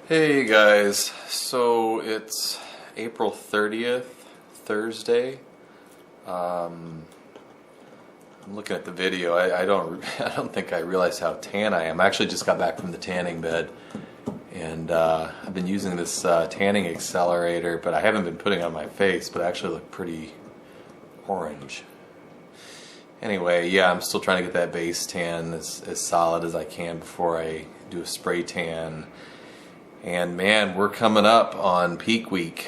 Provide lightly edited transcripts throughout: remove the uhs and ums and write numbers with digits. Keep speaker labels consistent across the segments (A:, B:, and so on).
A: Hey guys, so it's April 30th, Thursday. I'm looking at the video. I don't I don't think I realized how tan I am. I actually just got back from the tanning bed, and I've been using this tanning accelerator, but I haven't been putting it on my face, but I actually look pretty orange. Anyway, yeah, I'm still trying to get that base tan as solid as I can before I do a spray tan. And man, we're coming up on peak week.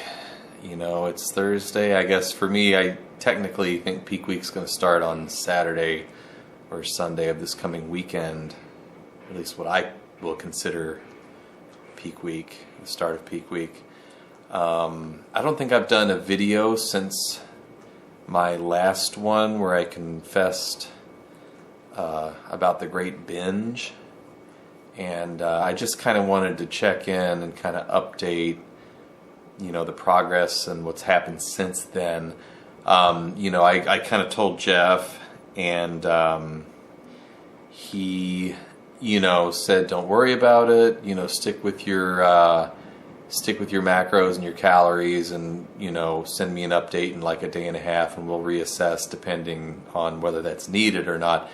A: You know, it's Thursday. I guess for me, I technically think peak week's going to start on Saturday or Sunday of this coming weekend. At least what I will consider peak week, the start of peak week. I don't think I've done a video since my last one where I confessed about the great binge. And I just kind of wanted to check in and kind of update, you know, the progress and what's happened since then. You know, I kind of told Jeff, and he, you know, said, "Don't worry about it. You know, stick with your macros and your calories, and you know, send me an update in like a day and a half, and we'll reassess depending on whether that's needed or not."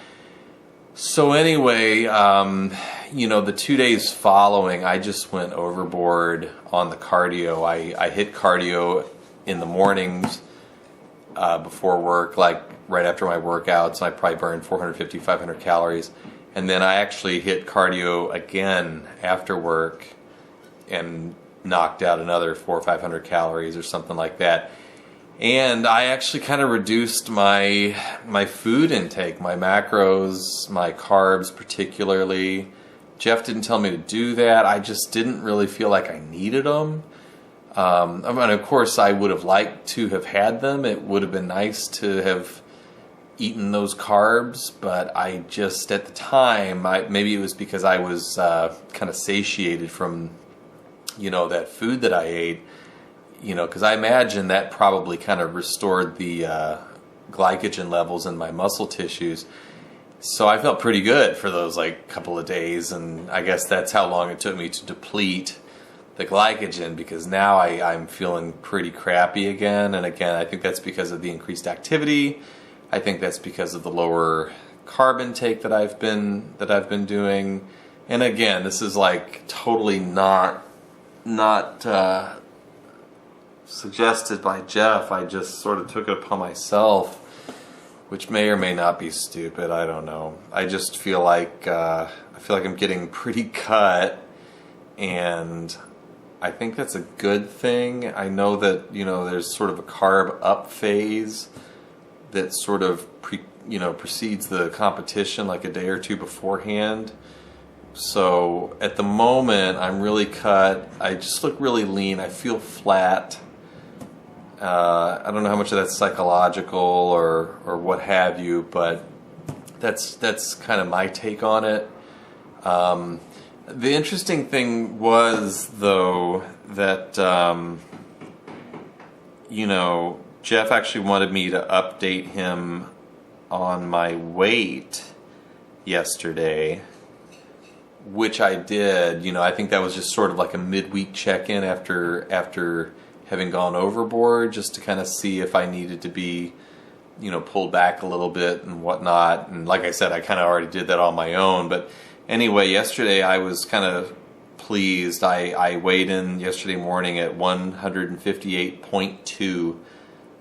A: So anyway, you know, the 2 days following, I just went overboard on the cardio. I hit cardio in the mornings before work, like right after my workouts, and I probably burned 450, 500 calories. And then I actually hit cardio again after work and knocked out another 400 or 500 calories or something like that. And I actually kind of reduced my food intake, my macros, my carbs particularly. Jeff didn't tell me to do that. I just didn't really feel like I needed them. I mean, of course, I would have liked to have had them. It would have been nice to have eaten those carbs, but I just, at the time, maybe it was because I was kind of satiated from, you know, that food that I ate. You know, because I imagine that probably kind of restored the glycogen levels in my muscle tissues. So I felt pretty good for those like couple of days, and I guess that's how long it took me to deplete the glycogen, because now I'm feeling pretty crappy again. And again, I think that's because of the increased activity. I think that's because of the lower carb intake that I've been doing. And again, this is like totally not suggested by Jeff. I just sort of took it upon myself, which may or may not be stupid. I don't know. I just feel like I'm getting pretty cut, and I think that's a good thing. I know that, you know, there's sort of a carb up phase that sort of precedes the competition like a day or two beforehand. So at the moment, I'm really cut. I just look really lean. I feel flat. I don't know how much of that's psychological or what have you, but that's kind of my take on it. The interesting thing was, though, that you know, Jeff actually wanted me to update him on my weight yesterday, which I did. You know, I think that was just sort of like a midweek check-in after having gone overboard, just to kind of see if I needed to be, you know, pulled back a little bit and whatnot. And like I said, I kind of already did that on my own. But anyway, yesterday I was kind of pleased. I weighed in yesterday morning at 158.2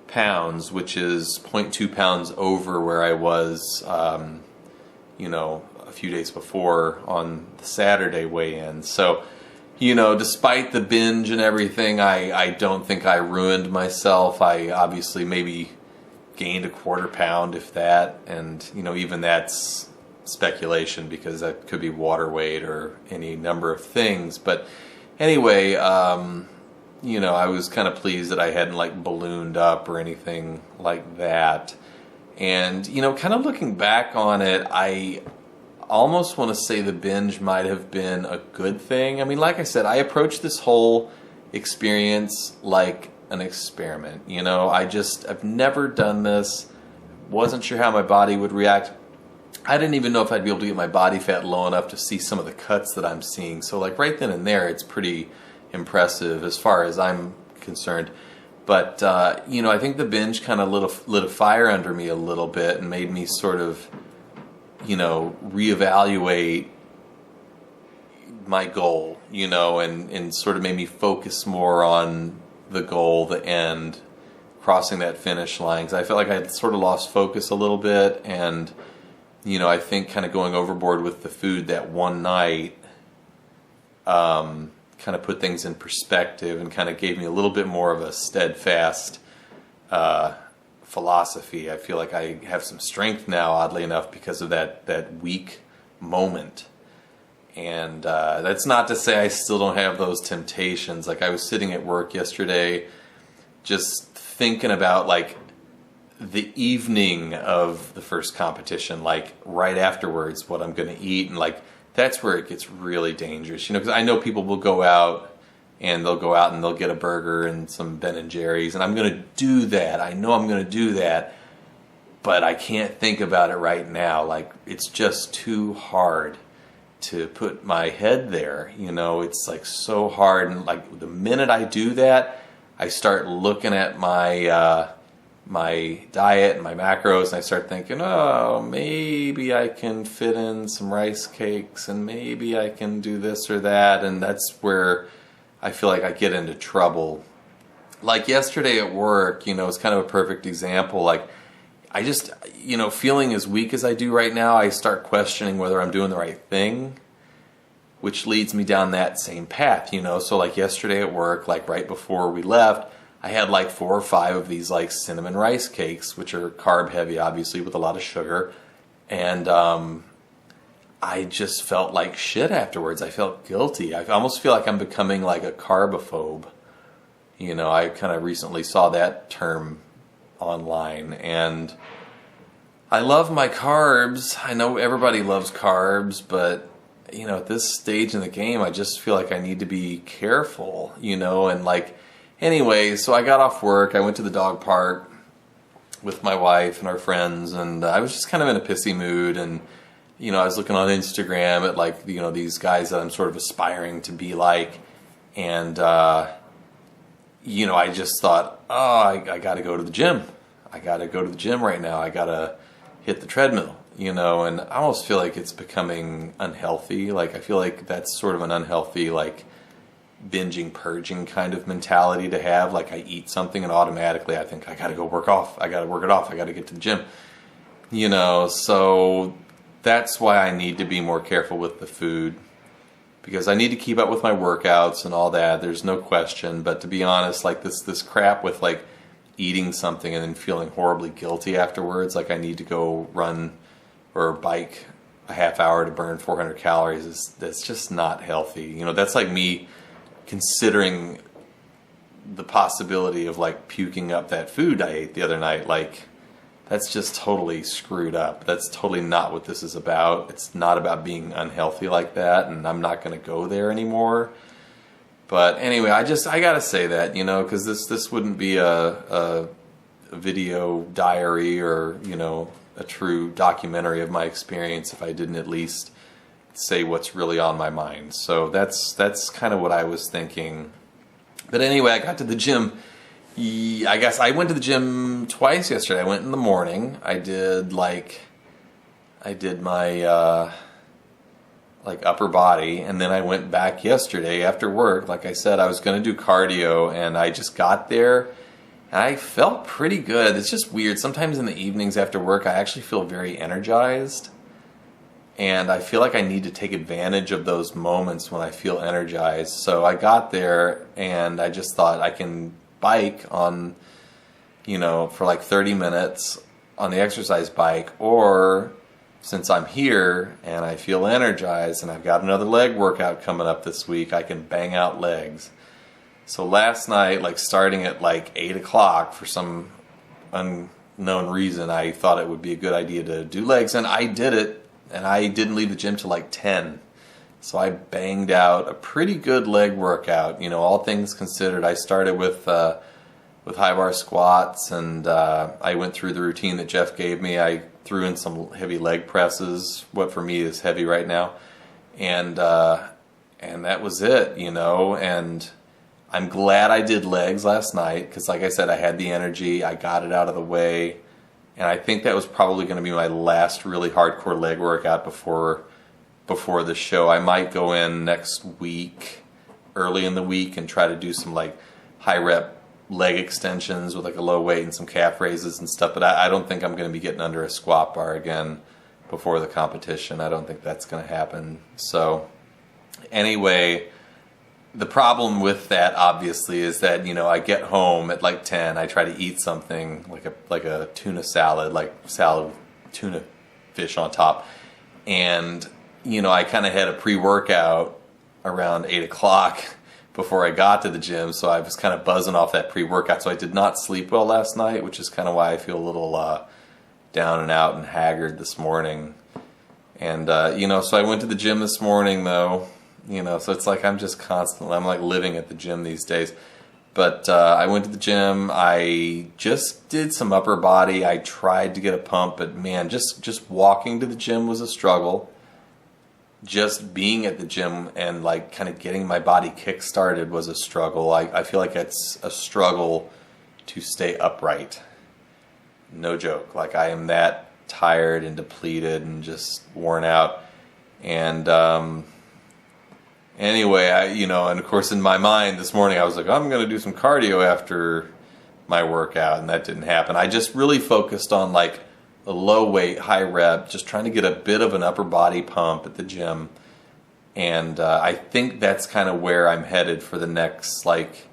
A: pounds, which is 0.2 pounds over where I was, you know, a few days before on the Saturday weigh-in. So, you know, despite the binge and everything, I don't think I ruined myself. I obviously maybe gained a quarter pound, if that, and, you know, even that's speculation because that could be water weight or any number of things. But anyway, you know, I was kind of pleased that I hadn't like ballooned up or anything like that. And, you know, kind of looking back on it, I almost want to say the binge might have been a good thing. I mean, like I said, I approached this whole experience like an experiment. You know, I've never done this, wasn't sure how my body would react. I didn't even know if I'd be able to get my body fat low enough to see some of the cuts that I'm seeing. So like right then and there, it's pretty impressive as far as I'm concerned. But, I think the binge kind of lit a fire under me a little bit and made me sort of, reevaluate my goal, and sort of made me focus more on the goal, the end, crossing that finish line. Because I felt like I had sort of lost focus a little bit, and, I think kind of going overboard with the food that one night kind of put things in perspective and kind of gave me a little bit more of a steadfast philosophy. I feel like I have some strength now, oddly enough, because of that weak moment. And that's not to say I still don't have those temptations. Like I was sitting at work yesterday just thinking about like the evening of the first competition, like right afterwards, what I'm going to eat, and like that's where it gets really dangerous, because I know people will go out and they'll get a burger and some Ben and Jerry's, and I'm going to do that. I know I'm going to do that, but I can't think about it right now. Like it's just too hard to put my head there. It's like so hard, and like the minute I do that, I start looking at my my diet and my macros, and I start thinking, oh, maybe I can fit in some rice cakes, and maybe I can do this or that, and that's where I feel like I get into trouble. Like yesterday at work, it's kind of a perfect example. Like I just, feeling as weak as I do right now, I start questioning whether I'm doing the right thing, which leads me down that same path, So like yesterday at work, like right before we left, I had like 4 or 5 of these like cinnamon rice cakes, which are carb heavy, obviously, with a lot of sugar. And I just felt like shit afterwards. I felt guilty. I almost feel like I'm becoming like a carbophobe. I kind of recently saw that term online. And I love my carbs. I know everybody loves carbs, but at this stage in the game, I just feel like I need to be careful, and like, anyway, so I got off work, I went to the dog park with my wife and our friends, and I was just kind of in a pissy mood, and, I was looking on Instagram at like, these guys that I'm sort of aspiring to be like, and, I just thought, oh, I got to go to the gym. I got to go to the gym right now. I got to hit the treadmill, and I almost feel like it's becoming unhealthy. Like, I feel like that's sort of an unhealthy, like, binging, purging kind of mentality to have. Like, I eat something and automatically I think I got to go work off. I got to work it off. I got to get to the gym, so that's why I need to be more careful with the food, because I need to keep up with my workouts and all that. There's no question. But to be honest, like this crap with like eating something and then feeling horribly guilty afterwards, like I need to go run or bike a half hour to burn 400 calories, that's just not healthy. That's like me considering the possibility of like puking up that food I ate the other night. Like that's just totally screwed up. That's totally not what this is about. It's not about being unhealthy like that, and I'm not going to go there anymore. But anyway, I gotta say that, because this wouldn't be a video diary or, a true documentary of my experience if I didn't at least say what's really on my mind. So that's kind of what I was thinking. But anyway, I got to the gym. I guess I went to the gym twice yesterday. I went in the morning. I did my like upper body, and then I went back yesterday after work. Like I said, I was going to do cardio, and I just got there and I felt pretty good. It's just weird. Sometimes in the evenings after work, I actually feel very energized, and I feel like I need to take advantage of those moments when I feel energized. So I got there and I just thought I can bike on, for like 30 minutes on the exercise bike, or since I'm here and I feel energized and I've got another leg workout coming up this week, I can bang out legs. So last night, like starting at like 8 o'clock for some unknown reason, I thought it would be a good idea to do legs, and I did it, and I didn't leave the gym till like 10. So I banged out a pretty good leg workout, all things considered. I started with high bar squats, and I went through the routine that Jeff gave me. I threw in some heavy leg presses, what for me is heavy right now, and that was it, you know. And I'm glad I did legs last night because, like I said, I had the energy, I got it out of the way, and I think that was probably going to be my last really hardcore leg workout before the show. I might go in next week, early in the week, and try to do some like high rep leg extensions with like a low weight and some calf raises and stuff, but I don't think I'm going to be getting under a squat bar again before the competition. I don't think that's going to happen. So anyway, the problem with that obviously is that, you know, I get home at like 10, I try to eat something like a tuna salad, like salad with tuna fish on top, and you know, I kind of had a pre-workout around 8 o'clock before I got to the gym, so I was kind of buzzing off that pre-workout. So I did not sleep well last night, which is kind of why I feel a little down and out and haggard this morning. And you know, so I went to the gym this morning though, you know, so it's like I'm like living at the gym these days. But I went to the gym, I just did some upper body, I tried to get a pump, but man, just walking to the gym was a struggle. Just being at the gym and like kind of getting my body kick-started was a struggle. I feel like it's a struggle to stay upright. No joke. Like I am that tired and depleted and just worn out. And anyway, you know, and of course in my mind this morning I was like, I'm going to do some cardio after my workout, and that didn't happen. I just really focused on like a low weight, high rep, just trying to get a bit of an upper body pump at the gym. And I think that's kind of where I'm headed for the next like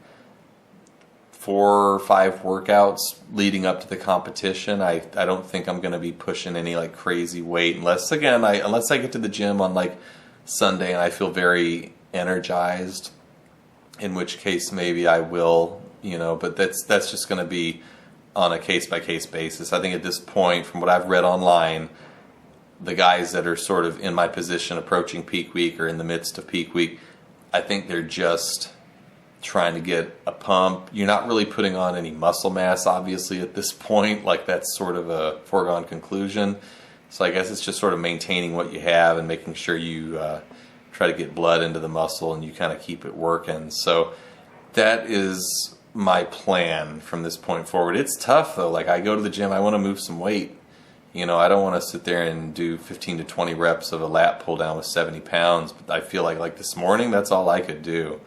A: 4 or 5 workouts leading up to the competition. I don't think I'm going to be pushing any like crazy weight unless I get to the gym on like Sunday and I feel very energized, in which case maybe I will, you know, but that's just going to be on a case-by-case basis. I think at this point, from what I've read online, the guys that are sort of in my position approaching peak week or in the midst of peak week, I think they're just trying to get a pump. You're not really putting on any muscle mass, obviously, at this point. Like, that's sort of a foregone conclusion. So I guess it's just sort of maintaining what you have and making sure you try to get blood into the muscle and you kind of keep it working. So that is my plan from this point forward. It's tough though. Like I go to the gym, I want to move some weight. You know, I don't want to sit there and do 15 to 20 reps of a lat pull down with 70 pounds. But I feel like this morning, that's all I could do.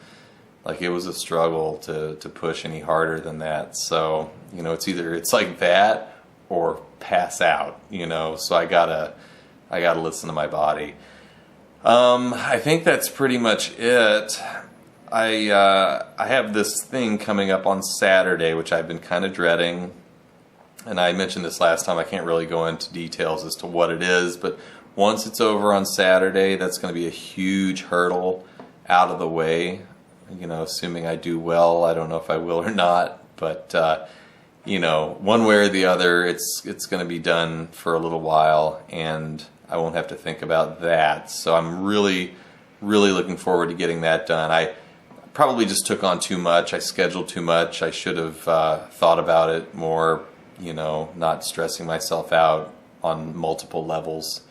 A: Like it was a struggle to push any harder than that. So, you know, it's like that or pass out, you know, so I gotta listen to my body. I think that's pretty much it. I have this thing coming up on Saturday, which I've been kind of dreading, and I mentioned this last time. I can't really go into details as to what it is, but once it's over on Saturday, that's going to be a huge hurdle out of the way. You know, assuming I do well. I don't know if I will or not, but you know, one way or the other, it's going to be done for a little while, and I won't have to think about that. So I'm really, really looking forward to getting that done. I probably just took on too much. I scheduled too much. I should have thought about it more, you know, not stressing myself out on multiple levels,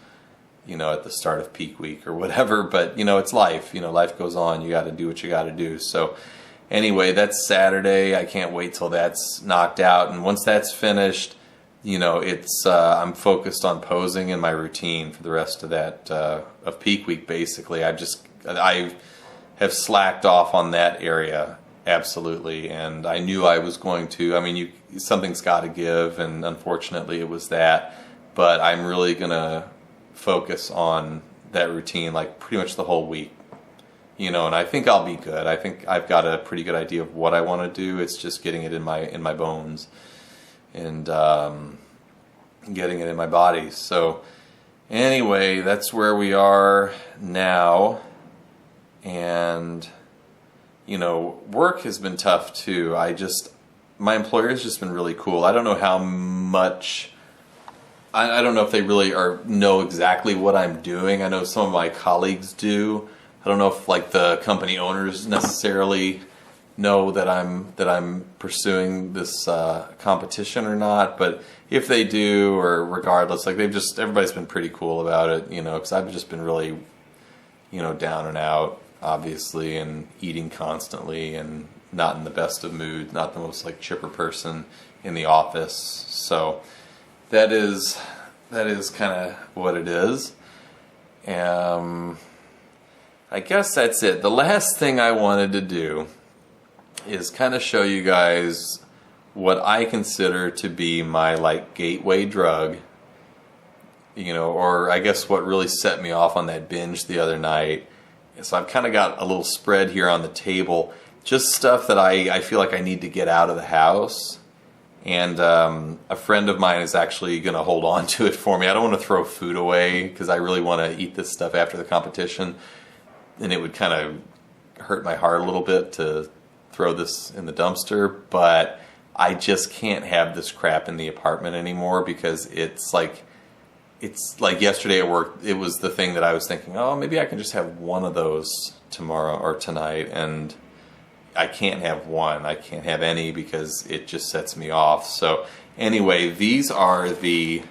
A: you know, at the start of peak week or whatever. But, you know, it's life. You know, life goes on. You got to do what you got to do. So anyway, that's Saturday. I can't wait till that's knocked out. And once that's finished, you know, it's I'm focused on posing in my routine for the rest of that of peak week. Basically, I have slacked off on that area absolutely, and I knew I was going to. I mean, something's got to give, and unfortunately, it was that. But I'm really gonna focus on that routine like pretty much the whole week, you know, and I think I'll be good. I think I've got a pretty good idea of what I want to do. It's just getting it in my bones and getting it in my body. So anyway, that's where we are now. And you know, work has been tough too. My employer's just been really cool. I don't know how much, I don't know if they really know exactly what I'm doing. I know some of my colleagues do. I don't know if like the company owners necessarily know that I'm pursuing this competition or not, but if they do, or regardless, like everybody's been pretty cool about it, you know, because I've just been really, you know, down and out, obviously, and eating constantly, and not in the best of moods, not the most like chipper person in the office. So that is kind of what it is. I guess that's it. The last thing I wanted to do is kind of show you guys what I consider to be my like gateway drug, you know, or I guess what really set me off on that binge the other night. So I've kind of got a little spread here on the table, just stuff that I feel like I need to get out of the house. And a friend of mine is actually going to hold on to it for me. I don't want to throw food away because I really want to eat this stuff after the competition, and it would kind of hurt my heart a little bit to throw this in the dumpster, but I just can't have this crap in the apartment anymore, because it's like yesterday at work, it was the thing that I was thinking, oh, maybe I can just have one of those tomorrow or tonight, and I can't have one. I can't have any because it just sets me off. So anyway, these are the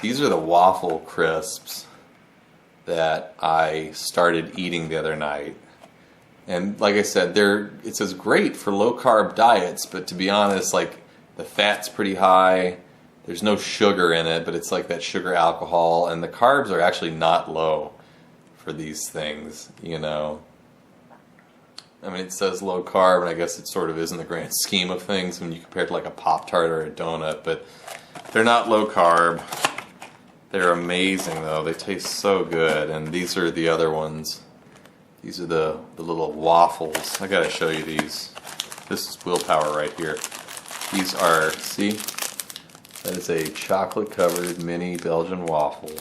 A: waffle crisps that I started eating the other night. And like I said, it says great for low carb diets, but to be honest, like the fat's pretty high. There's no sugar in it, but it's like that sugar alcohol, and the carbs are actually not low for these things, you know. I mean, it says low carb, and I guess it sort of is in the grand scheme of things when you compare it to like a Pop-Tart or a donut, but they're not low carb. They're amazing though. They taste so good. And these are the other ones. These are the little waffles. I gotta show you these. This is willpower right here. These are, see? That is a chocolate covered mini Belgian waffle.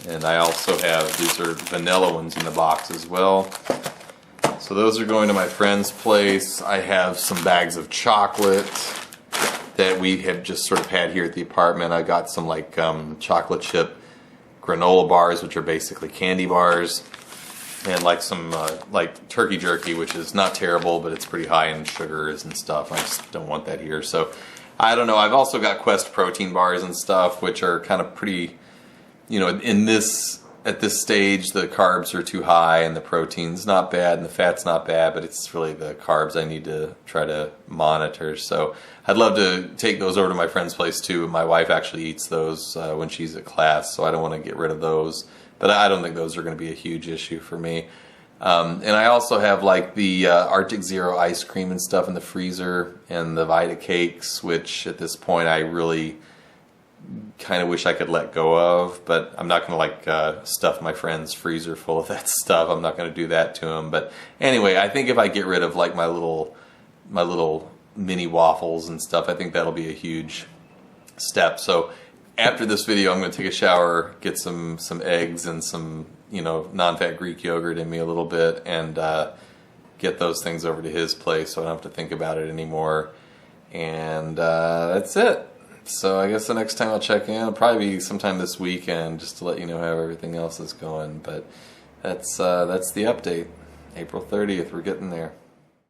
A: And I also have, these are vanilla ones in the box as well. So those are going to my friend's place. I have some bags of chocolate that we have just sort of had here at the apartment. I got some like chocolate chip granola bars, which are basically candy bars, and like some like turkey jerky, which is not terrible, but it's pretty high in sugars and stuff. I just don't want that here. So I don't know. I've also got Quest protein bars and stuff, which are kind of pretty, you know, at this stage, the carbs are too high and the protein's not bad and the fat's not bad, but it's really the carbs I need to try to monitor. So I'd love to take those over to my friend's place too. My wife actually eats those when she's at class, so I don't want to get rid of those. But I don't think those are going to be a huge issue for me. And I also have like the Arctic Zero ice cream and stuff in the freezer, and the Vita cakes, which at this point I really kind of wish I could let go of, but I'm not going to like stuff my friend's freezer full of that stuff. I'm not going to do that to him. But anyway, I think if I get rid of like my little mini waffles and stuff, I think that'll be a huge step. So after this video, I'm going to take a shower, get some eggs and some, you know, non-fat Greek yogurt in me a little bit, and get those things over to his place so I don't have to think about it anymore. And that's it. So I guess the next time I'll check in, it'll probably be sometime this weekend, just to let you know how everything else is going. But that's the update. April 30th, we're getting there.